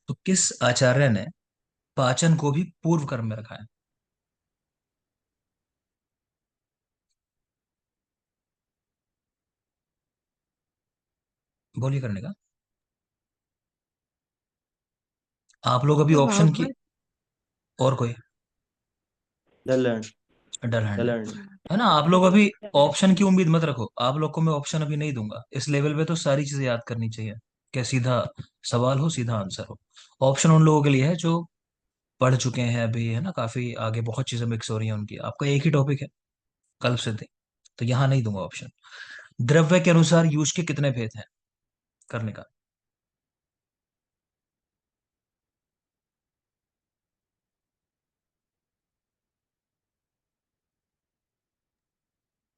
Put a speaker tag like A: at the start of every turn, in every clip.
A: तो किस आचार्य ने पाचन को भी पूर्व कर्म में रखा है? बोलिए करने का। आप लोग अभी ऑप्शन की।
B: वाघभट।
A: और कोई?
C: दलहन।
A: डल हैंड है।
C: दलहन।
A: है ना? आप लोग अभी ऑप्शन की उम्मीद मत रखो, आप लोग को मैं ऑप्शन अभी नहीं दूंगा। इस लेवल पे तो सारी चीजें याद करनी चाहिए। क्या सीधा सवाल हो सीधा आंसर हो। ऑप्शन उन लोगों के लिए है जो पढ़ चुके हैं अभी, है ना, काफी आगे बहुत चीजें मिक्स हो रही हैं उनकी। आपका एक ही टॉपिक है, कल्प सिद्धि। तो यहाँ नहीं दूंगा ऑप्शन। द्रव्य के अनुसार यूज के कितने भेद हैं? करने का।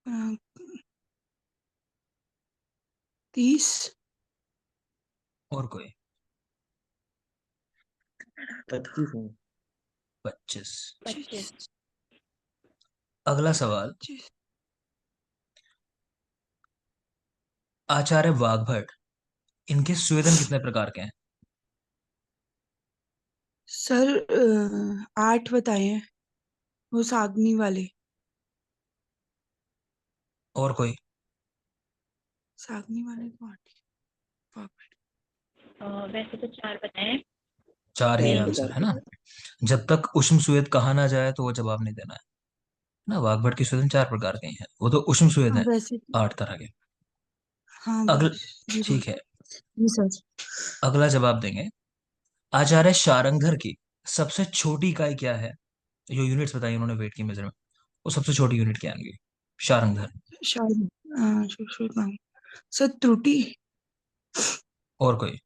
B: अ, 30।
A: और कोई?
C: 25 है।
A: 25?
B: 25।
A: अगला सवाल।
B: 25।
A: आचार्य वाग्भट, इनके स्वेदन कितने प्रकार के हैं?
B: सर 8 बताए हैं, वो सागनी वाले।
A: और कोई?
B: सागनी वाले तो 8 ही। वाघभट।
D: वैसे तो 4 बताए।
A: चार ही
D: मेरे को
A: आंसर है ना? जब तक उष्म सुएद कहा ना जाए तो वो जवाब नहीं देना है ना। वाग्भट की स्वेदन 4 प्रकार के ही हैं, वो तो उष्म सुएद
B: हाँ
A: है।
B: वैसे।
A: 8 तरह के।
B: हाँ
A: अगला।
B: बस जी बोल।
A: ठीक है।
B: जी सर।
A: अगला जवाब देंगे। आचार्य शारंगधर की सबसे छोटी इकाई क्या है? जो यूनिट्स बताई उन्होंने वेट की मेजरमेंट, वो सबसे छोटी यूनिट क्या है उनकी? शारंगधर।
B: शायद सुश्रुत। सर त्रुटि।
A: और कोई?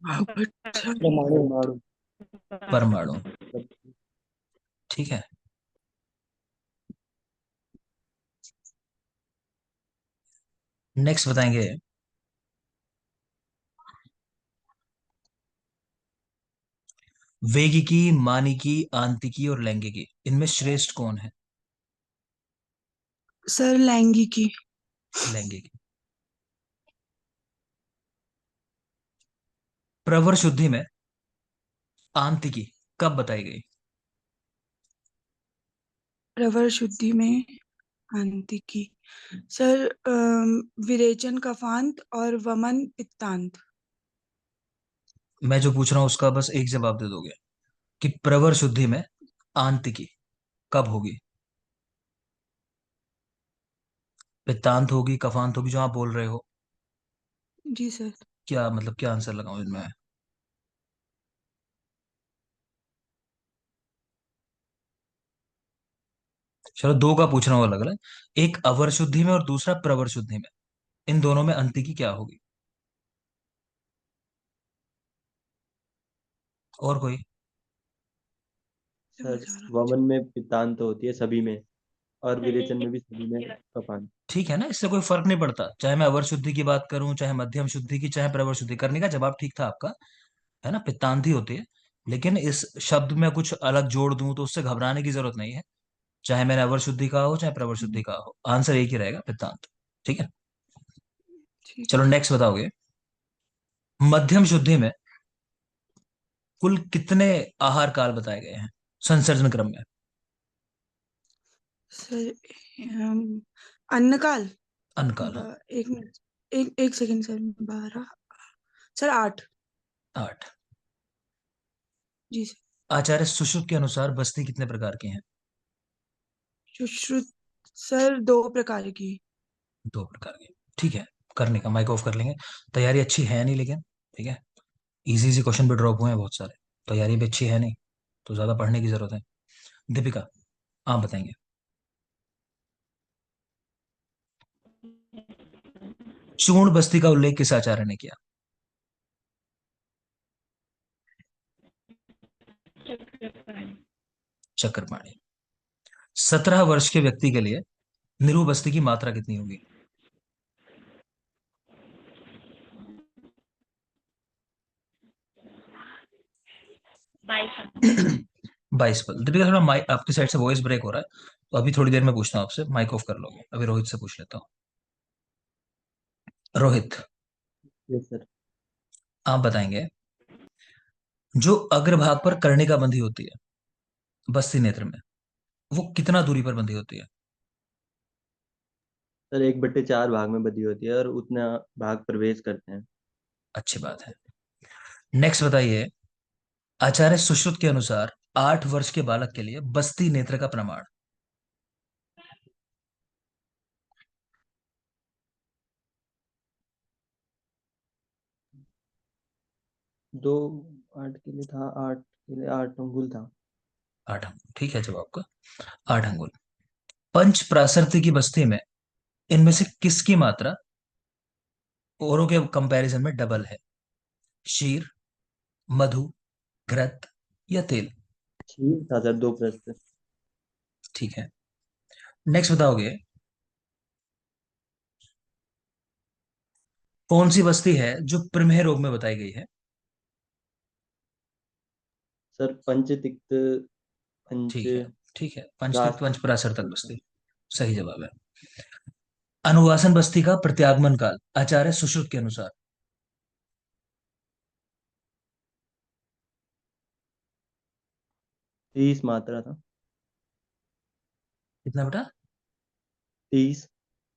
B: वाघभट सर।
C: परमाणु। परमाणु।
A: परमाणु। ठीक है। नेक्स्ट बताएंगे। वेगिकी, मानिकी, आंतिकी और लैंगिकी, इनमें श्रेष्ठ कौन है?
B: सर लैंगिकी।
A: लैंगिकी। प्रवर शुद्धि में आंतिकी कब बताई गई?
B: प्रवर शुद्धि में आंतिकी। सर विरेचन कफांत और वमन पित्तांत।
A: मैं जो पूछ रहा हूं उसका बस एक जवाब दे दोगे कि प्रवर शुद्धि में आंतिकी कब होगी? पित्तांत होगी, कफांत होगी, जो आप बोल रहे हो।
B: जी सर।
A: क्या मतलब, क्या आंसर लगाऊं इनमें? चलो दो का पूछ रहा हूँ अलग अलग। एक अवर शुद्धि में और दूसरा प्रवर शुद्धि में। इन दोनों में अंतिकी क्या होगी? और कोई?
B: मैं
C: सर
B: बता रहा हूँ।
C: वमन में पितांत होती है सभी में, और विरेचन में भी सभी में
D: चलिए।
C: कपान।
A: ठीक है ना, इससे कोई फर्क नहीं पड़ता, चाहे मैं अवर शुद्धि की बात करूं, चाहे मध्यम शुद्धि की, चाहे प्रवर शुद्धि। करने का जवाब ठीक था आपका, है ना, पित्तांत ही होती है। लेकिन इस शब्द में कुछ अलग जोड़ दूं तो उससे घबराने की जरूरत नहीं है। चाहे मैंने अवर शुद्धि कहा हो चाहे प्रवर शुद्धि कहा हो, आंसर एक ही रहेगा, पित्तांत। ठीक है।
B: ठीक
A: चलो
B: है
A: नेक्स्ट बताओगे। मध्यम शुद्धि में कुल कितने आहार काल बताए गए हैं संसर्जन क्रम में?
B: सर। अन्नकाल।
A: अन्न काल, हाँ।
B: एक मिनट। एक सेकंड सर। 12। सर 8।
A: 8।
B: जी सर।
A: आचार्य सुश्रुत के अनुसार बस्ती कितने प्रकार की हैं?
B: सुश्रुत। सर 2 प्रकार की।
A: 2 प्रकार की। ठीक है। करने का माइक ऑफ कर लेंगे। तैयारी अच्छी है नहीं लेकिन। ठीक है। इजी इजी क्वेश्चन भी ड्रॉप हुए हैं बहुत सारे। तैयारी भी अच्छी है नहीं, तो ज्यादा पढ़ने की जरूरत है। दीपिका, आप बताएंगे। चूर्ण बस्ती का उल्लेख किस आचार्य ने किया?
D: चक्रपाणि।
A: चक्रपाणि। 17 वर्ष के व्यक्ति के लिए निरूह बस्ती की मात्रा कितनी होगी?
D: 22।
A: 22 पल। दीपिका, थोड़ा माइक आपकी साइड से वॉइस ब्रेक हो रहा है, तो अभी थोड़ी देर में पूछता हूँ आपसे, माइक ऑफ कर लोगे? अभी रोहित से पूछ लेता हूँ। Rohit,
C: yes sir.
A: आप बताएंगे। जो अग्रभाग पर कर्णिका बंधी होती है बस्ती नेत्र में, वो कितना दूरी पर बंधी होती है?
C: सर 1/4 भाग में बंधी होती है और उतना भाग प्रवेश करते हैं।
A: अच्छी बात है। नेक्स्ट बताइए, आचार्य सुश्रुत के अनुसार 8 वर्ष के बालक के लिए बस्ती नेत्र का प्रमाण।
C: 2 8 के लिए था, 8 के लिए 8 अंगुल था।
A: 8 अंगुल, ठीक है जवाब का। 8 अंगुल। पंच प्राशर्ती की बस्ती में इनमें से किसकी मात्रा औरों के कंपैरिजन में डबल है? शीर, मधु, घृत या तेल?
C: ठीक था सर, 2 प्रश्न।
A: ठीक है। नेक्स्ट बताओगे, कौन सी बस्ती है जो प्रमेह रोग में बताई गई है?
C: सर पंचतिक्त, पंच
A: ठीक है, ठीक है, पंचतिक
C: राष्ट्र।
A: पंच पराशर तक बस्ती सही जवाब है। अनुवासन बस्ती का प्रत्यागमन काल आचार्य सुश्रुत के अनुसार?
C: 30 मात्रा था।
A: कितना बेटा?
C: 30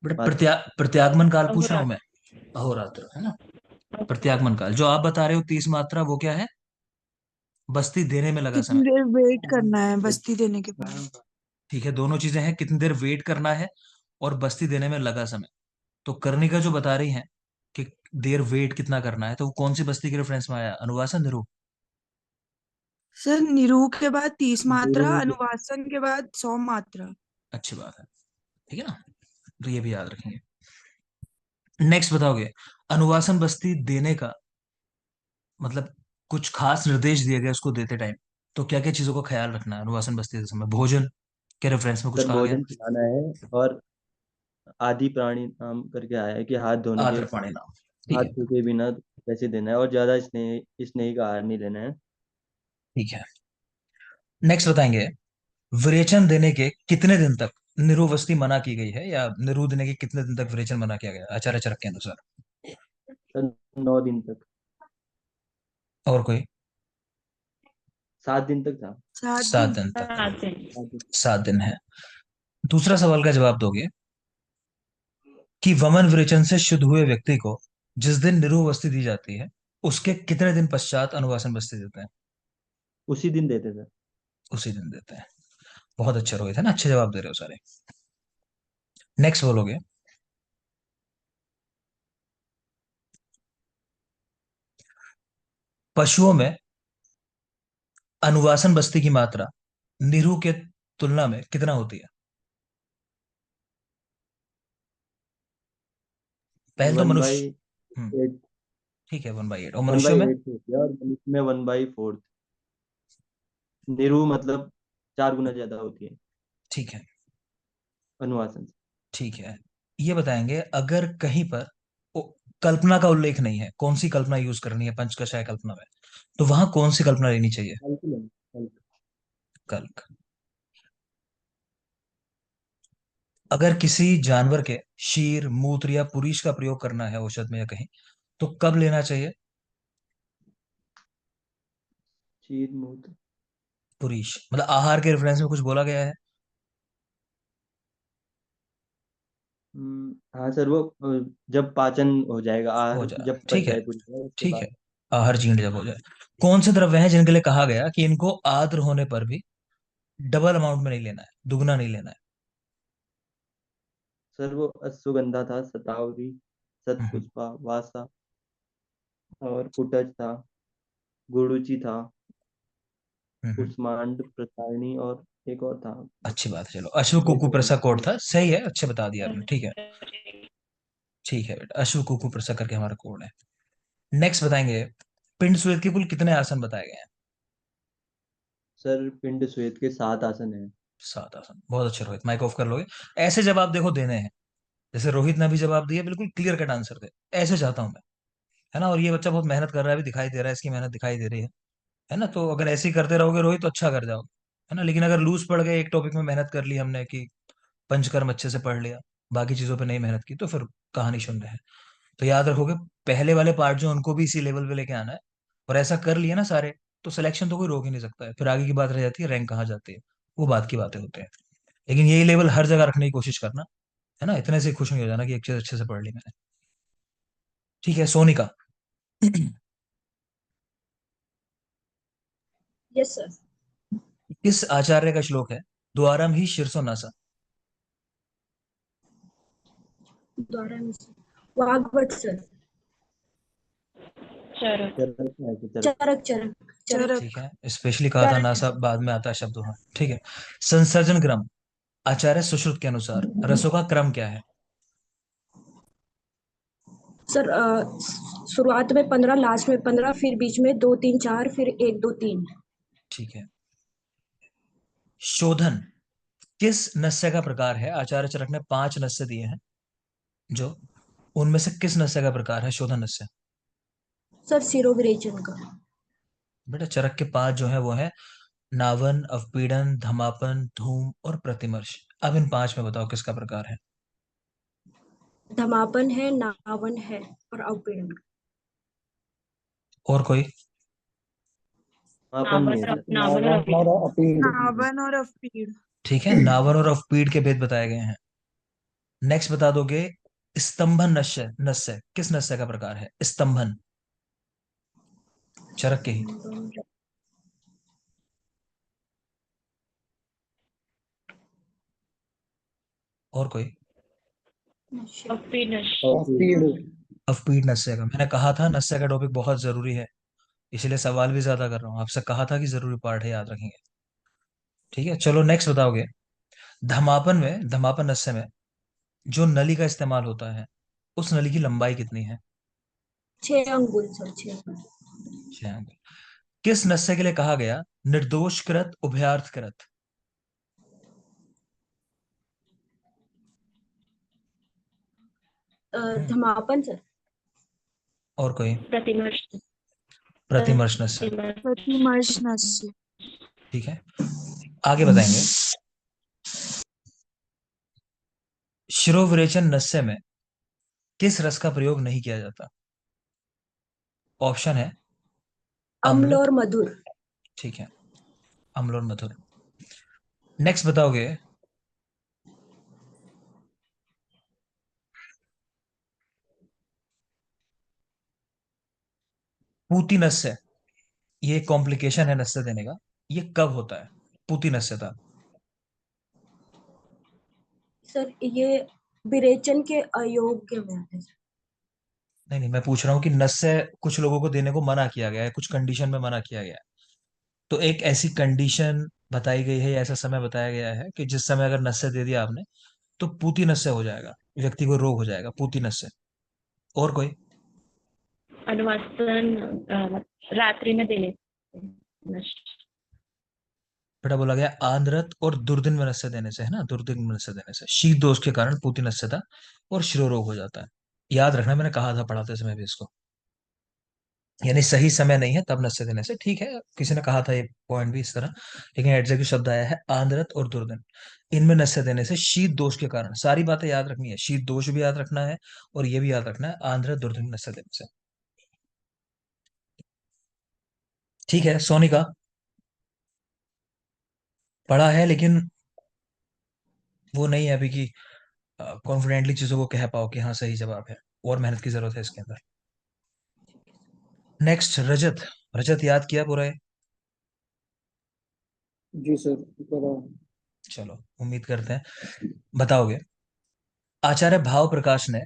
A: बेटा
C: मात्रा।
A: प्रत्यागमन काल पूछ रहा हूं मैं।
D: अहोरात्र।
A: अहोरात्र है ना। प्रत्यागमन काल जो आप बता रहे हो 30 मात्रा, वो क्या है? बस्ती देने में लगा
B: कितनी
A: समय।
B: देर वेट करना है बस्ती देने के बाद?
A: ठीक है, दोनों चीजें हैं, कितनी देर वेट करना है और बस्ती देने में लगा समय। तो कर्णिका जो बता रही है कि देर वेट कितना करना है, तो वो कौन सी बस्ती के रेफरेंस में आया? अनुवासन, निरूप?
B: सर निरूप के बाद 30 मात्रा,
C: गुरु।
B: अनुवासन के बाद 100 मात्रा।
A: अच्छी बात है। ठीक है ना, तो ये भी याद रखेंगे। नेक्स्ट बताओगे, अनुवासन बस्ती देने का मतलब कुछ खास निर्देश दिए गए उसको देते टाइम, तो क्या क्या चीजों का ख्याल रखना है अनुवासन बस्ती देते समय? भोजन के रेफरेंस में कुछ
C: सर
A: कहा गया?
C: भोजन खिलाना है, और आदि प्राणी नाम करके आया है कि हाथ धोने के,
A: आदर पाणी नाम। ठीक
C: हाथ
A: है,
C: धोके बिना कैसे देना है, और ज्यादा स्नेही का आहार नहीं लेना है।
A: ठीक है। नेक्स्ट बताएंगे, विरेचन देने के कितने दिन तक निरुवस्ती मना की गई है, या निरु देने के कितने दिन तक विरेचन मना किया गया आचार्य चरक के अनुसार?
C: सर 9 दिन तक।
A: और कोई?
C: 7 दिन तक था।
B: 7 दिन।
A: 7 दिन तक।
D: 7 दिन।
C: 7 दिन।
A: 7 दिन है। दूसरा सवाल का जवाब दोगे कि वमन विरेचन से शुद्ध हुए व्यक्ति को जिस दिन निरुह बस्ती दी जाती है, उसके कितने दिन पश्चात अनुवासन बस्ती देते हैं?
C: उसी दिन देते सर।
A: उसी दिन देते हैं। बहुत अच्छे रोहित है ना, अच्छे जवाब दे रहे हो सारे। नेक्स्ट बोलोगे, पशुओं में अनुवासन बस्ती की मात्रा निरूह के तुलना में कितना होती है? पहले तो
C: वन
A: मनुष्य।
C: By
A: hmm.
C: एट
A: ठीक है, 1/8। और
C: वन
A: मनुष्यों
C: बाई
A: में?
C: एट होती है, और मनुष्य में 1/4। निरु मतलब 4 गुना ज्यादा होती है
A: ठीक है,
C: अनुवासन से।
A: ठीक है। ये बताएंगे, अगर कहीं पर ओ- कल्पना का उल्लेख नहीं है, कौन सी कल्पना यूज करनी है पंचकशाय कल्पना में, तो वहां कौन सी कल्पना लेनी चाहिए?
C: हल्की नहीं, हल्की।
A: कल्क। अगर किसी जानवर के शीर, मूत्र या पुरीश का प्रयोग करना है औषध में या कहीं, तो कब लेना चाहिए?
C: शीर मूत्र।
A: पुरीश मतलब आहार के रेफरेंस में कुछ बोला गया है?
C: हाँ सर, वो जब पाचन हो जाएगा,
A: हो
C: आहार
A: जाए,
C: जब पच
A: ठीक है,
C: जाए पूरी तरह, उसके
A: ठीक है।
C: बाद।
A: आहार जीर्ण जब हो जाए। कौन से द्रव्य हैं जिनके लिए कहा गया कि इनको आर्द्र होने पर भी डबल अमाउंट में नहीं लेना है, दुगना नहीं लेना है?
C: सर वो अश्वगंधा था, शतावरी,
A: हम्म,
C: शतपुष्पा, वासा, और कुटज था, गुड़ुचि था,
A: हम्म।
C: कुष्मांड, प्रसारिणी, और एक और था।
A: अच्छी बात है, चलो अश्व कुकू प्रसा कोड था, सही है, अच्छे बता दिया आपने, ठीक है। ठीक है बेटा, अश्व कुकू प्रसा करके हमारा कोड है। नेक्स्ट बताएंगे, पिंड सुएद के कुल कितने आसन बताए गए हैं?
C: सर पिंड श्वेत के 7 आसन हैं।
A: 7 आसन, बहुत अच्छे रोहित, माइक ऑफ कर लोगे। ऐसे जवाब देखो देने हैं, जैसे रोहित ने भी जवाब दिया, बिल्कुल क्लियर कट आंसर दे, ऐसे चाहता हूं मैं, है ना। और ये बच्चा बहुत मेहनत कर रहा है, भी दिखाई दे रहा है, इसकी मेहनत दिखाई दे रही है ना। तो अगर ऐसे ही करते रहोगे रोहित तो अच्छा कर जाओगे, है ना। लेकिन अगर लूज पड़ गए, एक टॉपिक में मेहनत कर ली हमने कि पंचकर्म अच्छे से पढ़ लिया, बाकी चीजों पे नहीं मेहनत की, तो फिर कहानी सुन रहे हैं। तो याद रखोगे, पहले वाले पार्ट जो उनको भी इसी लेवल पे लेके आना है, और ऐसा कर लिया ना सारे, तो सिलेक्शन तो कोई रोक ही नहीं सकता है, फिर आगे की बात रह जाती है रैंक कहाँ जाती है, वो बात की बातें होते हैं। लेकिन यही लेवल हर जगह रखने की कोशिश करना, है ना, इतने से खुश नहीं हो जाना कि एक चीज अच्छे से पढ़ ली मैंने। ठीक है सोनिका।
E: Yes sir.
A: किस आचार्य का श्लोक है, द्वारम ही शीर्षो नासा?
E: द्वारा वाग्भट सर।
D: चरक।
C: चरक है कि चरक?
E: चरक चरक चरक
B: चरक।
A: ठीक है, स्पेशली कहा था
E: चरक।
A: नासा बाद में आता है शब्द वहां। ठीक है। संसर्जन क्रम आचार्य सुश्रुत के अनुसार रसों का क्रम क्या है?
E: सर शुरुआत में 15, लास्ट में 15, फिर बीच में 2 3 4, फिर 1 2 3।
A: ठीक है। शोधन किस नस्य का प्रकार है? आचार्य चरक ने 5 नस्य दिए हैं, जो उनमें से किस नस्य का प्रकार है शोधन नस्य?
E: सर शिरोविरेचन का।
A: बेटा चरक के 5 जो है वो है नावन, अवपीड़न, धमापन, धूम और प्रतिमर्श। अब इन 5 में बताओ किसका प्रकार है?
E: धमापन है, नावन है और अवपीड़न।
A: और कोई?
C: समापन नहीं है सर।
D: नावन और
F: नावन और अपील।
B: नावन और अफीड।
A: ठीक है, नावन और अवपीड़ के भेद बताए गए हैं। नेक्स्ट बता दोगे स्तंभन नस्य, नस्य किस नस्य का प्रकार है? स्तंभन चरक के ही। और कोई?
D: अपीनश।
F: अपील।
A: अवपीड़ नस्य का, मैंने कहा था नस्य का टॉपिक बहुत जरूरी है, इसलिए सवाल भी ज्यादा कर रहा हूँ, आपसे कहा था कि जरूरी पार्ट है, याद रखेंगे। ठीक है चलो नेक्स्ट बताओगे धमापन में, धमापन नस्य में जो नली का इस्तेमाल होता है उस नली की लंबाई कितनी है?
E: 6 अंगुल सर, 6 अंगुल।
A: 6 अंगुल। किस नस्य के लिए कहा गया निर्दोष कृत उभयार्थ कृत?
E: धमापन सर।
A: और कोई?
D: प्रतिमर्श।
A: प्रतिमर्श नस्य।
B: प्रतिमर्श नस्य।
A: ठीक है, आगे बताएंगे। शिरोविरेचन नस्य में किस रस का प्रयोग नहीं किया जाता? ऑप्शन है
E: अम्ल
A: अम्ल।
E: और मधुर।
A: ठीक है, अम्ल और मधुर। नेक्स्ट बताओगे पूती नस्य, ये कॉम्प्लिकेशन है नस्य देने का, ये कब होता है पूती नस्यता?
E: सर ये विरेचन के अयोग्य में आता है सर।
A: नहीं नहीं, मैं पूछ रहा हूँ कि नस्य कुछ लोगों को देने को मना किया गया है, कुछ कंडीशन में मना किया गया है, तो एक ऐसी कंडीशन बताई गई है या ऐसा समय बताया गया है कि जिस समय अगर नस्य दे दिया आपने तो पूती नस्य हो जाएगा, व्यक्ति को रोग हो जाएगा पूती नस्य। और कोई?
D: अनुवासन रात्रि में देने।
A: बेटा बोला गया आंद्रत और दुर्दिन में नस्य देने से, है ना, दुर्दिन में नस्य देने से शीत दोष के कारण पूती नस्यता और शिरो रोग हो जाता है। याद रखना, मैंने कहा था पढ़ाते समय भी इसको, यानी सही समय नहीं है तब नस्य देने से। ठीक है, किसी ने कहा था ये पॉइंट भी इस तरह, लेकिन एग्जैक्ट शब्द आया है आंद्रत और दुर्दिन, इनमें नस्य देने से शीत दोष के कारण। सारी बातें याद रखनी है, शीत दोष भी याद रखना है और ये भी याद रखना है आंद्रत दुर्दिन में नस्य देने से। ठीक है सोनिका, पढ़ा है लेकिन वो नहीं है अभी कि कॉन्फिडेंटली चीजों को कह पाओ कि हाँ सही जवाब है, और मेहनत की जरूरत है इसके अंदर। नेक्स्ट रजत, रजत याद किया पूरा है?
F: जी सर करा।
A: चलो उम्मीद करते हैं बताओगे। आचार्य भाव प्रकाश ने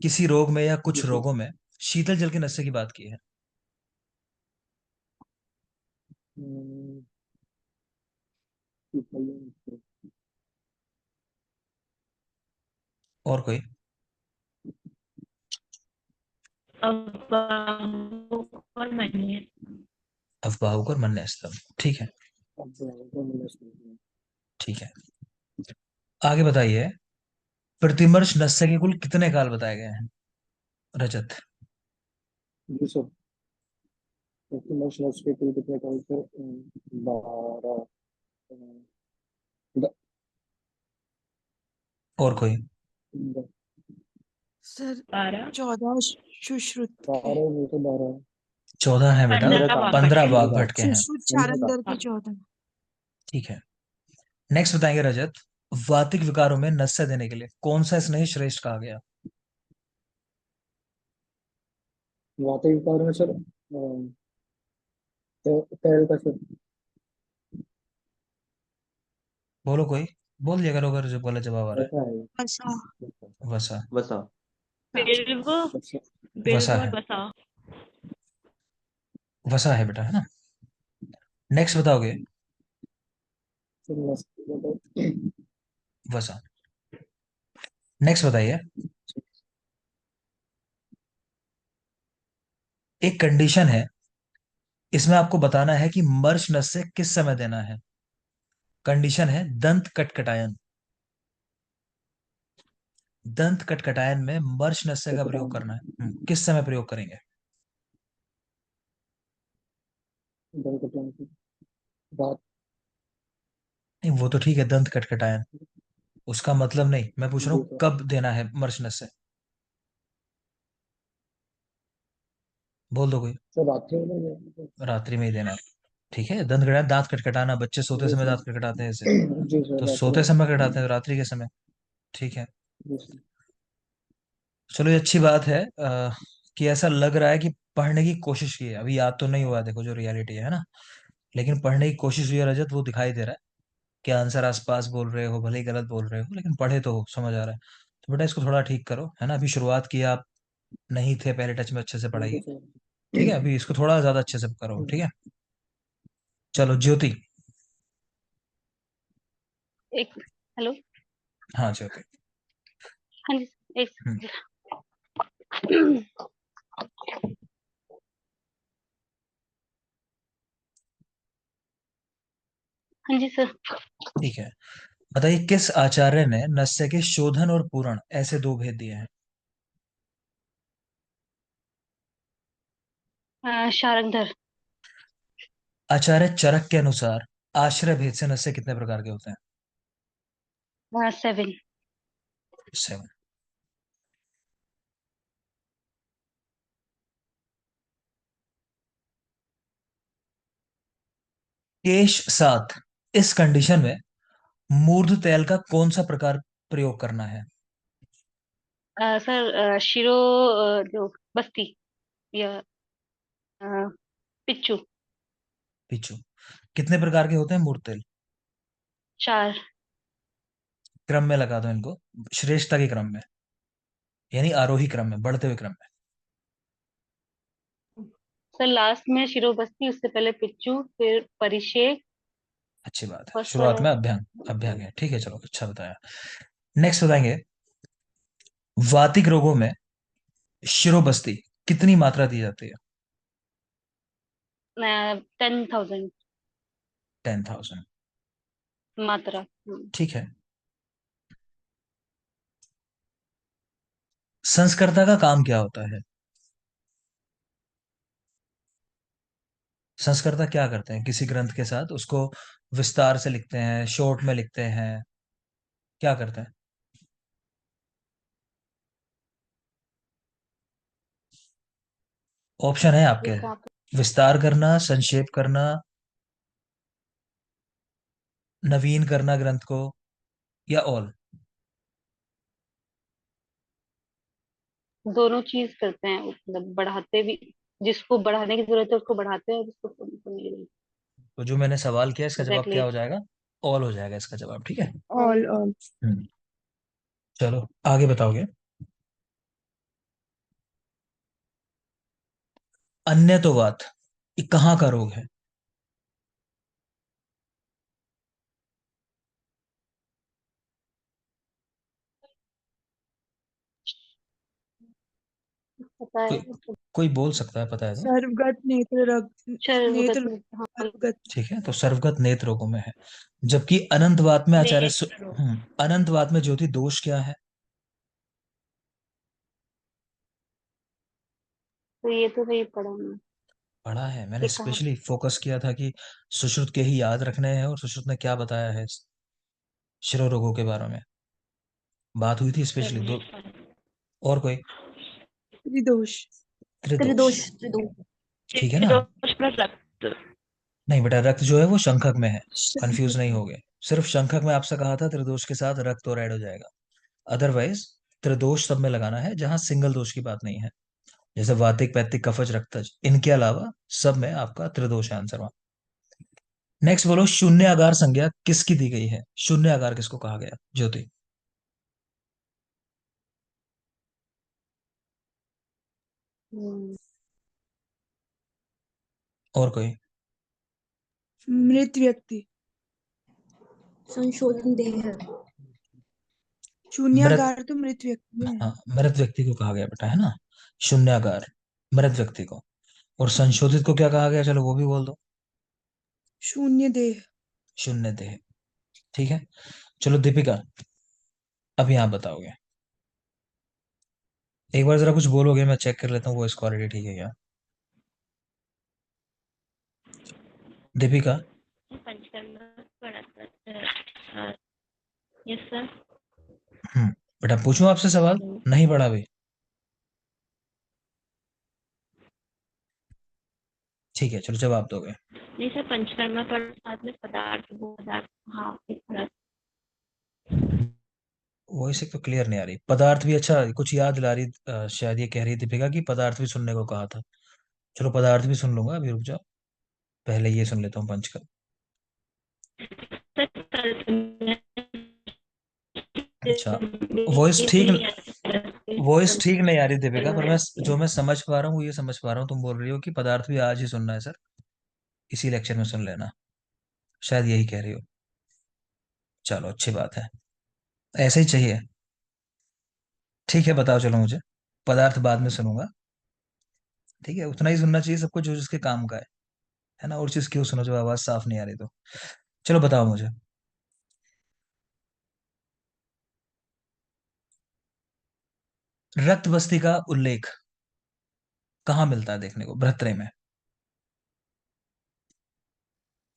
A: किसी रोग में या
F: जी
A: कुछ
F: सर।
A: रोगों में शीतल जल के नस्य की बात की है?
F: हम्म, पीपल।
A: और कोई?
D: और मन्य।
A: अफवाहुक और मन्य स्तंभ। ठीक है।
F: अब तो मिला सर।
A: ठीक है, आगे बताइए प्रतिमर्श नस्य के कुल कितने काल बताए गए हैं रजत?
F: जी सर। नेशनल के कुल कितने कॉल सर? 12।
A: और कोई?
B: सर
D: 12।
B: 14 सुश्रुत के।
F: 12 में से 12।
A: 14 है बेटा,
D: 15 वाक
A: 15
D: भटके।
A: वाघ भटके हैं।
B: सुश्रुत चारंदर के 14।
A: ठीक है, नेक्स्ट बताएंगे रजत। वातिक विकारों में नस्य देने के लिए कौन सा स्नेह श्रेष्ठ कहा गया?
F: वाते विकार में सर तेल का सर।
A: बोलो कोई, बोल दिया करो अगर जो गलत जवाब आ रहा
F: ऐसा है।
B: वसा।
A: है। वसा,
C: वसा।
D: बिल्व
F: अच्छा।
D: बिल्व
A: वसा
D: और
A: है,
D: बसा।
A: वसा है बेटा, है ना। नेक्स्ट बताओगे?
F: फिर मतलब
A: वसा। नेक्स्ट बताइए। एक कंडीशन है, इसमें आपको बताना है कि मर्श नस्य किस समय देना है। कंडीशन है दंत कटकटायन। दंत कटकटायन में मर्श नस्य का प्रयोग करना है। किस समय प्रयोग करेंगे?
F: बात।
A: नहीं वो तो ठीक है, दंत कटकटायन, उसका मतलब नहीं, मैं पूछ रहा
F: जी
A: हूँ
F: सर।
A: कब देना है मर्श नस्य। बोल दो कोई।
F: सर रात्रि में नहीं
A: रात्रि में ही देना है। ठीक है, दंत कटकटाना, दांत खटखटाना, बच्चे सोते
F: जी
A: समय दांत
F: सर।
A: खटखटाते हैं ऐसे,
F: जी सर
A: तो
F: रात्रि
A: सोते
F: में।
A: समय खटखटाते हैं, तो रात्रि के समय। ठीक है,
F: जी सर।
A: चलो ये अच्छी बात है कि ऐसा लग रहा है कि पढ़ने की कोशिश की है। अभी याद तो नहीं हुआ, देखो जो रियलिटी है ना, लेकिन पढ़ने की कोशिश हुई है रजत, वो दिखाई दे रहा है कि आंसर आसपास बोल रहे हो, भले ही गलत बोल रहे हो, लेकिन पढ़े तो हो, समझ आ रहा है। तो बेटा इसको थोड़ा ठीक करो, है ना। अभी शुरुआत की आप नहीं थे पहले टच में अच्छे से
F: थैंक
A: पढ़ाइए।
F: You sir.
A: ठीक है, अभी इसको थोड़ा ज्यादा अच्छे से करो, ठीक है। चलो ज्योति।
G: एक हेलो।
A: हाँ ज्योति।
G: हाँ जी। एक
A: हम्म,
G: हाँ जी सर।
A: ठीक है, बताइए किस आचार्य ने नस्य के शोधन और पूरण ऐसे दो भेद दिए हैं?
G: शारंगधर।
A: आचार्य चरक के अनुसार आश्रय भेद से नस्य कितने प्रकार के होते हैं?
G: 7।
A: 7। केश 7, इस कंडीशन में मूर्ध तेल का कौन सा प्रकार प्रयोग करना है?
G: सर शिरो जो बस्ती या अ, पिच्चू।
A: पिछू। कितने प्रकार के होते हैं मूर्ध तेल?
G: 4।
A: क्रम में लगा दो इनको, श्रेष्ठता के क्रम में, यानी आरोही क्रम में, बढ़ते हुए क्रम में।
G: सर लास्ट में शिरो बस्ती, उससे पहले पिच्चू, फिर परिषेक।
A: अच्छी बात है,
G: और
A: शुरुआत
G: सर
A: में अभ्यंग। अभ्यंग है, ठीक है, चलो अच्छा बताया। नेक्स्ट बताएंगे, वातिक रोगों में शिरोबस्ती कितनी मात्रा दी जाती है?
G: 10,000
A: 10,000।
G: मात्रा।
A: ठीक है, संस्कर्ता का काम क्या होता है? संस्कर्ता क्या करते हैं किसी ग्रंथ के साथ? उसको विस्तार से लिखते हैं, शॉर्ट में लिखते हैं, क्या करते हैं? ऑप्शन है
G: ये
A: आपके,
G: कहाँ पे?
A: विस्तार करना, संक्षेप करना, नवीन करना ग्रंथ को, या ऑल।
G: दोनों चीज करते हैं, मतलब बढ़ाते भी। जिसको बढ़ाने की जरूरत है उसको बढ़ाते हैं, और जिसको कम करने की
A: तो जो मैंने सवाल किया इसका जवाब
G: एग्जैक्टली।
A: क्या हो जाएगा? ऑल हो जाएगा इसका जवाब, ठीक है।
B: ऑल।
A: हम्म, चलो आगे बताओगे। अन्यतोवात ये कहाँ का रोग है?
G: पता
A: कोई,
G: है।
A: कोई बोल सकता है, पता है तो।
B: सर्वगत नेत्र रग
G: शर्वगत
B: नेत्र
G: में, हाँ।
B: सर्वगत।
A: ठीक है, तो सर्वगत नेत्र रोगों में है। जबकि अनंतवात में आचार्य
D: नेत्र रोग।
A: अनंतवात में ज्योति दोष क्या है?
G: तो ये तो नहीं पढ़ा मैंने।
A: पढ़ा है मैंने,
G: ये कहाँ?
A: स्पेशली फोकस किया था कि सुश्रुत के ही याद रखने हैं, और सुश्रुत ने क्या बताया है शिरो रोगों के बारे में, बात हुई थी स्पेशली दो। और कोई?
B: त्रिदोष।
A: त्रिदोष।
E: त्रिदोष त्रिदोष।
A: ठीक है ना?
D: त्रिदोष प्लस रक्त।
A: नहीं बेटा, रक्त जो है वो शंखक में है, कंफ्यूज
B: शंखक
A: नहीं
B: में।
A: हो गए। सिर्फ शंखक में आपसे कहा था त्रिदोष के साथ रक्त और ऐड हो जाएगा। अदरवाइज त्रिदोष सब में लगाना है जहां सिंगल दोष की बात नहीं है, जैसे वातिक, पैतिक, कफज, रक्तज, इनके अलावा सब में आपका त्रिदोष है आंसर वहां। नेक्स्ट बोलो, शून्य आकार संज्ञा किसकी दी गई है? शून्य आकार किसको कहा गया ज्योति?
G: हम्म,
A: और कोई?
B: मृत व्यक्ति।
E: संशोधन देह है।
A: मृत,
B: शून्यागार तो मृत व्यक्ति है।
A: हाँ मृत व्यक्ति को कहा गया बेटा, है ना? शून्याकार मृत व्यक्ति को। और संशोधित को क्या कहा गया, चलो वो भी बोल दो।
B: शून्य देह।
A: शून्य देह। ठीक है, चलो दीपिका, अब यहाँ बताओगे। एक बार जरा कुछ बोलोगे, मैं चेक कर लेता हूँ वॉइस क्वालिटी ठीक है क्या। दीपिका।
D: पंचकर्मा पढ़ा था। Yes sir.
A: बेटा पूछूं आपसे सवाल? नहीं पढ़ा भाई? ठीक है, चलो जवाब दोगे।
D: नहीं सर, पंचकर्मा पढ़ा, साथ में पदार्थ पदार्थ, हाँ एक पदार्थ।
A: वॉइस एक तो क्लियर नहीं आ रही। पदार्थ भी, अच्छा कुछ याद दिला रही, शायद ये कह रही दीपिका कि पदार्थ भी सुनने को कहा था। चलो पदार्थ भी सुन लूंगा, अभी रुक जाओ, पहले ये सुन लेता हूँ पंचकर्म।
D: सर कल सुनने
A: अच्छा, वॉइस ठीक वॉइस ठीक नहीं आ रही दीपिका, पर मैं जो मैं समझ पा रहा हूँ वो ये समझ पा रहा हूँ, तुम बोल रही हो कि पदार्थ भी आज ही सुनना है सर, इसी लेक्चर में सुन लेना, शायद यही कह रही हो। चलो अच्छी बात है, ऐसे ही चाहिए। ठीक है बताओ चलो मुझे, पदार्थ बाद में सुनूंगा। ठीक है, उतना ही सुनना चाहिए सबको जो जिसके काम का है ना? और चीज क्यों सुनो जब आवाज साफ नहीं आ रही तो। चलो बताओ मुझे, रक्त बस्ती का उल्लेख कहाँ मिलता है देखने को बृहत्त्रय में?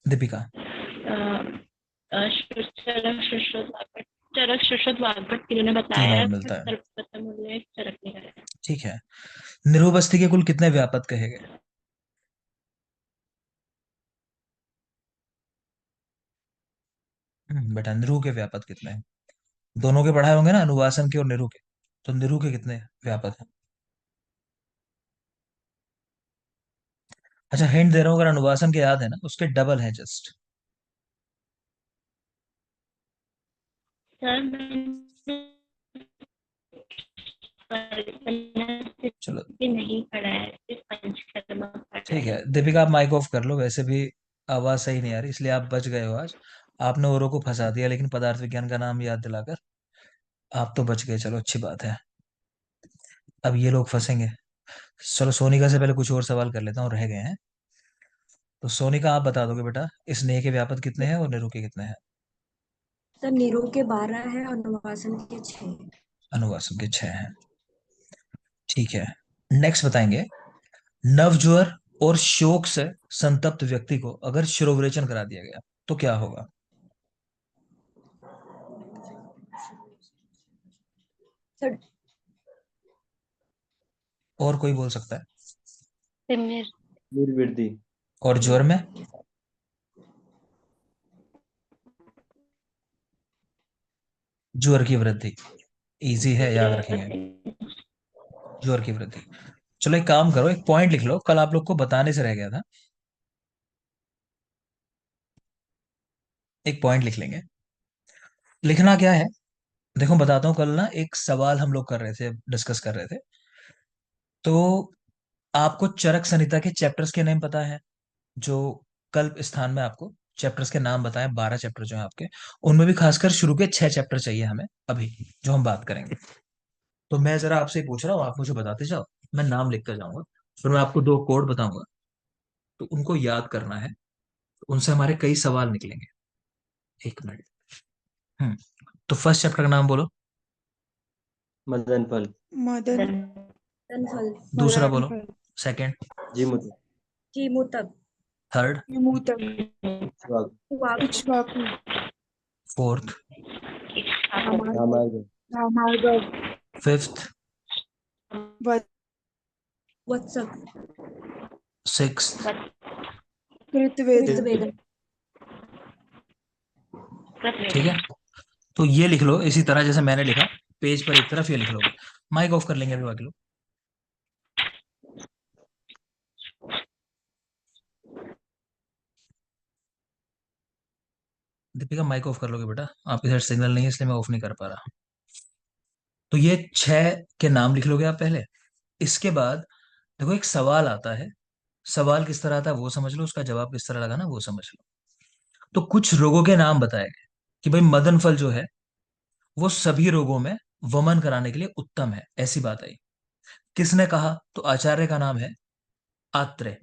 A: दीपिका।
D: चरक शुश्रुत वाग्भट तीनों ने
A: तीनों
D: बताया
A: में
D: है, पर
A: मिलता है,
D: सर्वप्रथम उल्लेख चरक ने करा है।
A: ठीक है। निरुबस्ती के कुल कितने व्यापक कहे गए? बेटा निरु के व्यापक कितने हैं? दोनों के पढ़ाए होंगे ना, अनुवासन के और निरु के, तो निरु के कितने व्यापक हैं? अच्छा हिंट दे रहा हूँ, अगर अनुवासन के याद है ना, उसके डबल है जस्ट।
D: सर मैंने
A: चलो
D: भी नहीं पढ़ा है, सिर्फ पंचकर्मा पढ़ा
A: ठीक है,
D: है।
A: दीपिका आप माइक ऑफ कर लो, वैसे भी आवाज सही नहीं आ रही, इसलिए आप बच गए हो आज। आपने औरों को फंसा दिया, लेकिन पदार्थ विज्ञान का नाम याद दिलाकर आप तो बच गए, चलो अच्छी बात है। अब ये लोग फंसेंगे। चलो सोनिका से पहले कुछ और सवाल कर लेता हूँ, रह गए हैं। तो सोनिका आप बता दोगे बेटा, इस नेह के व्यापक कितने हैं और निरु के कितने हैं?
E: सर नीरू के 12 है और अनुवासन के 6।
A: अनुवासन के 6 हैं, ठीक है। नेक्स्ट बताएंगे, नवज्वर और शोक से संतप्त व्यक्ति को अगर शिरोविरेचन करा दिया गया तो क्या होगा?
E: सर
A: और कोई बोल सकता है?
G: तिमिर।
C: निर्वृद्धि।
A: और ज्वर में? ज्वर की वृद्धि, इजी है, याद रखेंगे, ज्वर की वृद्धि। चलो एक काम करो, एक पॉइंट लिख लो, कल आप लोग को बताने से रह गया था, एक पॉइंट लिख लेंगे। लिखना क्या है देखो, बताता हूँ। कल ना एक सवाल हम लोग कर रहे थे, डिस्कस कर रहे थे, तो आपको चरक संहिता के चैप्टर्स के नेम पता है? जो कल स्थान में आपको चैप्टर्स के नाम बताए, 12 चैप्टर जो हैं आपके, उनमें भी खासकर शुरू के 6 चैप्टर चाहिए हमें अभी, जो हम बात करेंगे। तो मैं जरा आपसे पूछ रहा हूँ, आप मुझे बताते जाओ, मैं नाम लिखता जाऊंगा, फिर मैं आपको 2 कोड बताऊंगा, तो उनको याद करना है, तो उनसे हमारे कई सवाल निकलेंगे। 1 मिनट। हम्म तो फर्स्ट चैप्टर का नाम बोलो।
C: मदन फल।
B: मदन
E: फल।
A: दूसरा
B: मदन
A: बोलो।
B: फल।
A: सेकंड।
C: जीमुत।
E: कीमूतक।
A: थर्ड।
B: विमूतक।
C: इक्ष्वाकु।
E: वाकु।
B: इक्ष्वाकु।
A: फोर्थ।
C: रामायण।
B: रामायण।
A: फिफ्थ।
B: वत्स।
E: वत्सक।
A: सिक्स,
B: कृतवेद।
E: कृतवेदन।
A: ठीक है। तो ये लिख लो इसी तरह जैसे मैंने लिखा, पेज पर एक तरफ ये लिख लोगे। माइक ऑफ कर लेंगे अभी बाकी लोग। दीपिका माइक ऑफ कर लोगे बेटा, आपके साइड सिग्नल नहीं है इसलिए मैं ऑफ नहीं कर पा रहा। तो ये 6 के नाम लिख लोगे आप पहले। इसके बाद देखो एक सवाल आता है, सवाल किस तरह आता है वो समझ लो, उसका जवाब किस तरह लगाना वो समझ लो। तो कुछ रोगों के नाम बताए गए कि भाई मदन फल जो है वो सभी रोगों में वमन कराने के लिए उत्तम है, ऐसी बात आई। किसने कहा? तो आचार्य का नाम है आत्रेय।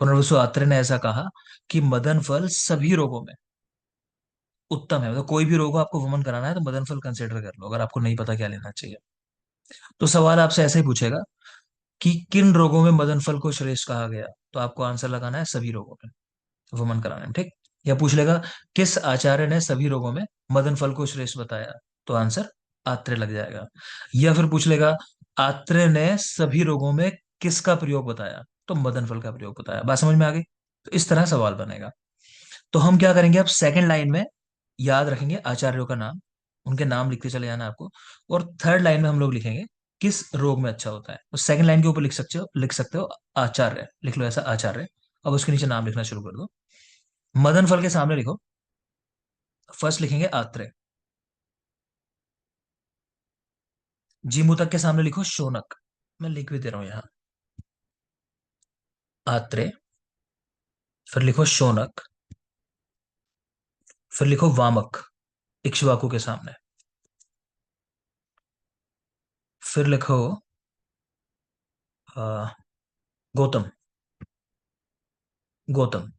A: पुनर्वसु आत्रेय ने ऐसा कहा कि मदन फल सभी रोगों में उत्तम है, मतलब कोई भी रोग हो आपको वमन कराना है तो मदन फल कंसिडर कर लो, अगर आपको नहीं पता क्या लेना चाहिए। तो सवाल आपसे ऐसे ही पूछेगा कि किन रोगों में मदन फल को श्रेष्ठ कहा गया, तो आपको आंसर लगाना है सभी रोगों में वमन कराने में, ठीक। या पूछ लेगा किस आचार्य ने सभी रोगों में मदन फल को श्रेष्ठ बताया, तो आंसर आत्रेय लग जाएगा। या फिर पूछ लेगा आत्रेय ने सभी रोगों में किसका प्रयोग बताया, तो मदन फल का प्रयोग बताया। बात समझ में आ गई? तो इस तरह सवाल बनेगा। तो हम क्या करेंगे, अब सेकंड लाइन में याद रखेंगे आचार्यों का नाम, उनके नाम लिखते चले जाना आपको। और थर्ड लाइन में हम लोग लिखेंगे किस रोग में अच्छा होता है। तो सेकंड लाइन के ऊपर लिख सकते हो आचार्य, लिख लो ऐसा आचार्य। अब उसके नीचे नाम लिखना शुरू कर दो। मदन फल के सामने लिखो, फर्स्ट लिखेंगे आत्रेय। जीमूतक के सामने लिखो शौनक, मैं लिख भी दे रहा हूं यहां, आत्रेय, फिर लिखो शौनक, फिर लिखो वामक इक्ष्वाकु के सामने, फिर लिखो आ, गौतम, गौतम।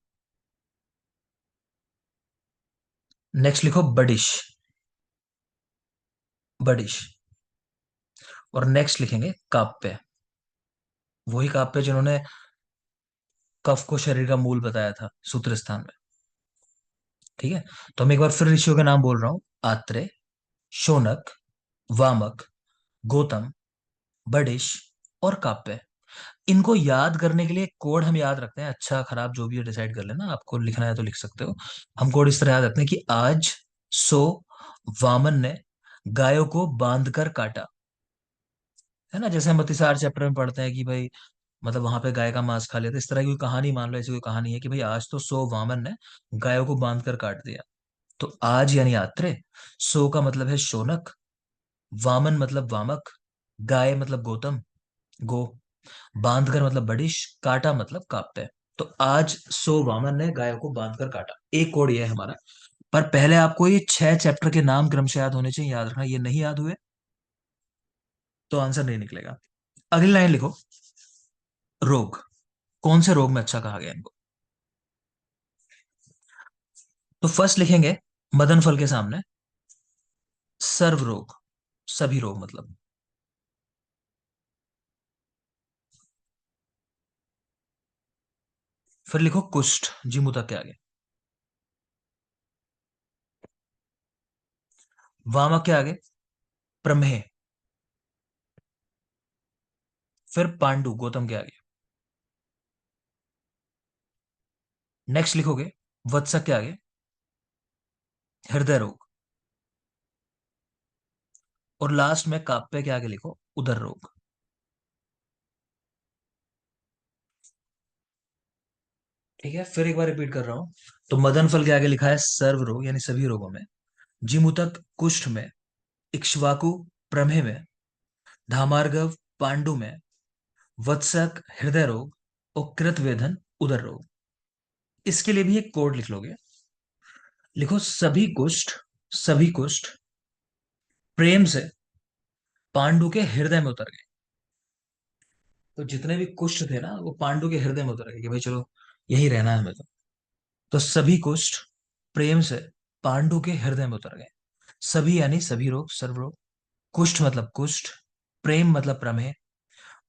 A: नेक्स्ट लिखो बडिश, बडिश। और नेक्स्ट लिखेंगे काप्य, वही काप्य जिन्होंने कफ को शरीर का मूल बताया था सूत्र स्थान में, ठीक है। तो हम एक बार फिर ऋषियों के नाम बोल रहा हूं, आत्रेय, शौनक, वामक, गौतम, बडिश और काप्य। इनको याद करने के लिए कोड हम याद रखते हैं, अच्छा खराब जो भी डिसाइड कर लेना, आपको लिखना है तो लिख सकते हो। हम कोड इस तरह याद रखते हैं कि आज सो वामन ने गायों को बांधकर काटा, है ना। जैसे हम अतिसार चैप्टर में पढ़ते हैं कि भाई मतलब वहां पे गाय का मांस खा लिया, तो इस तरह की कोई कहानी मान लो, ऐसी कोई कहानी है कि भाई आज तो सो वामन ने गायों को बांधकर काट दिया। तो आज यानी आत्रेय, सो का मतलब है शौनक, वामन मतलब वामक, गाय मतलब गौतम, गो, बांधकर मतलब बडिश, काटा मतलब काप्य। तो आज सो वामन ने गायों को बांधकर काटा, एक कोड ये है हमारा। पर पहले आपको ये 6 चैप्टर के नाम क्रमशः याद होने चाहिए, याद रखना। ये नहीं याद हुए तो आंसर नहीं निकलेगा। अगली लाइन लिखो, रोग, कौन से रोग में अच्छा कहा गया इनको। तो फर्स्ट लिखेंगे मदन फल के सामने सर्व रोग, सभी रोग मतलब। फिर लिखो कुष्ठ, जीमूता के आगे। वामक के आगे प्रमेह, फिर पांडु गौतम के आगे। नेक्स्ट लिखोगे वत्सक के आगे हृदय रोग, और लास्ट में काप्य के आगे लिखो उदर रोग। ठीक है, फिर एक बार रिपीट कर रहा हूं। तो मदन फल के आगे लिखा है सर्व रोग यानी सभी रोगों में, जिमुतक कुष्ठ में, इक्ष्वाकु प्रमेह में, धामार्गव पांडु में, वत्सक हृदय रोग और कृतवेधन उदर रोग। इसके लिए भी एक कोड लिख लोगे, लिखो सभी कुष्ठ प्रेम से पांडु के हृदय में उतर गए। तो जितने भी कुष्ठ थे ना वो पांडु के हृदय में उतर गए कि भाई चलो यही रहना है हमें तो सभी कुष्ठ प्रेम से पांडु के हृदय में उतर गए। सभी यानी सभी रोग, सर्व रोग, कुष्ठ मतलब कुष्ठ, प्रेम मतलब प्रमेह,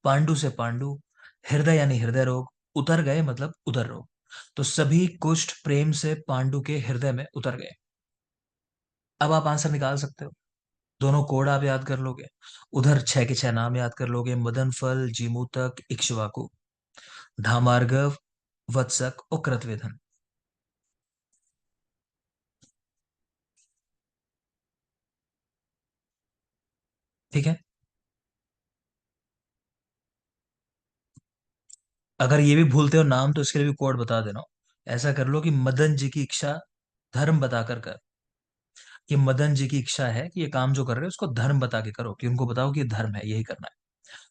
A: पांडु से पांडु, हृदय यानी हृदय रोग, उतर गए मतलब उदर रोग। तो सभी कुष्ठ प्रेम से पांडु के हृदय में उतर गए। अब आप आंसर निकाल सकते हो, दोनों कोड आप याद कर लोगे, उधर 6 के 6 नाम याद कर लोगे, मदन फल, जीमूतक, इक्ष्वाकु। धामार्गव, वत्सक और कृतवेधन। ठीक है, अगर ये भी भूलते हो नाम तो इसके लिए भी कोड बता देना। ऐसा कर लो कि मदन जी की इच्छा धर्म बताकर कर। कि मदन जी की इच्छा है कि ये काम जो कर रहे हैं उसको धर्म बता के करो, कि उनको बताओ कि ये धर्म है, यही करना है।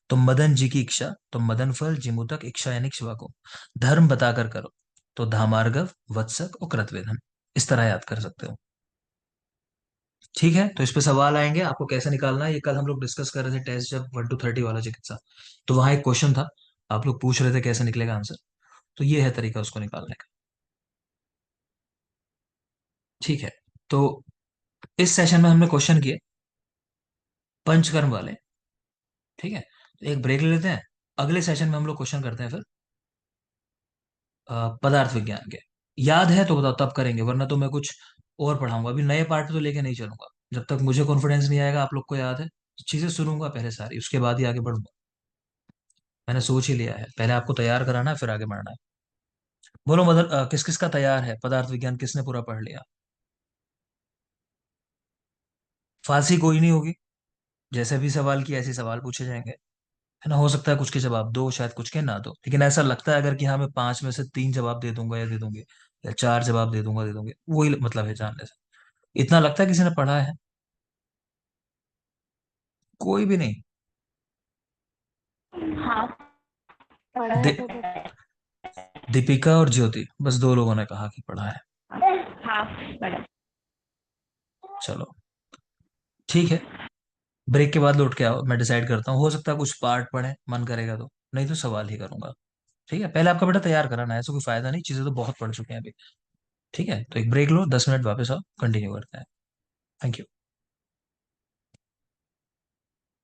A: तो मदन जी की इच्छा, तो मदन फल जिमुतक इच्छा यानी शिवा को धर्म बताकर करो। तो धामार्गव, वत्सक और कृतवेधन, इस तरह याद कर सकते हो। ठीक है, तो इस पे सवाल आएंगे आपको कैसे निकालना है, ये कल हम लोग डिस्कस कर रहे थे टेस्ट जब 1 to 30 वाला चिकित्सा, तो वहां एक क्वेश्चन था, आप लोग पूछ रहे थे कैसे निकलेगा आंसर, तो ये है तरीका उसको निकालने का। ठीक है, तो इस सेशन में हमने क्वेश्चन किए पंचकर्म वाले। ठीक है, तो एक ब्रेक ले लेते हैं, अगले सेशन में हम लोग क्वेश्चन करते हैं फिर पदार्थ विज्ञान के। याद है तो बताओ, तब करेंगे, वरना तो मैं कुछ और पढ़ाऊंगा। अभी नए पार्ट तो लेके नहीं चलूंगा, जब तक मुझे कॉन्फिडेंस नहीं आएगा, आप लोग को याद है, चीजें सुनूंगा पहले सारी, उसके बाद ही आगे बढ़ूंगा। मैंने सोच ही लिया है, पहले आपको तैयार कराना है फिर आगे बढ़ना है। बोलो मदर, किस किस का तैयार है पदार्थ विज्ञान, किसने पूरा पढ़ लिया? फांसी कोई नहीं होगी, जैसे भी सवाल किया ऐसे सवाल पूछे जाएंगे, है ना। हो सकता है कुछ के जवाब दो, शायद कुछ के ना दो, लेकिन ऐसा लगता है अगर कि हाँ मैं 5 में से 3 जवाब दे दूंगा या दे दूंगी, या 4 जवाब दे दूंगे, वही मतलब है जानने से। इतना लगता है किसी ने पढ़ा है? कोई भी नहीं।
D: हाँ, पढ़ा है
A: दि,
D: तो बताया।
A: दीपिका और ज्योति, बस 2 लोगों ने कहा कि पढ़ा है।
D: हाँ, पढ़ा।
A: चलो ठीक है, ब्रेक के बाद लौट के आओ, मैं डिसाइड करता हूँ, हो सकता है कुछ पार्ट पढ़े, मन करेगा तो, नहीं तो सवाल ही करूंगा। ठीक है, पहले आपका बेटा तैयार कराना है, ऐसा कोई फायदा नहीं, चीजें तो बहुत पढ़ चुके हैं अभी। ठीक है, तो एक ब्रेक लो, 10 मिनट वापस आओ, कंटिन्यू करते हैं। Thank you.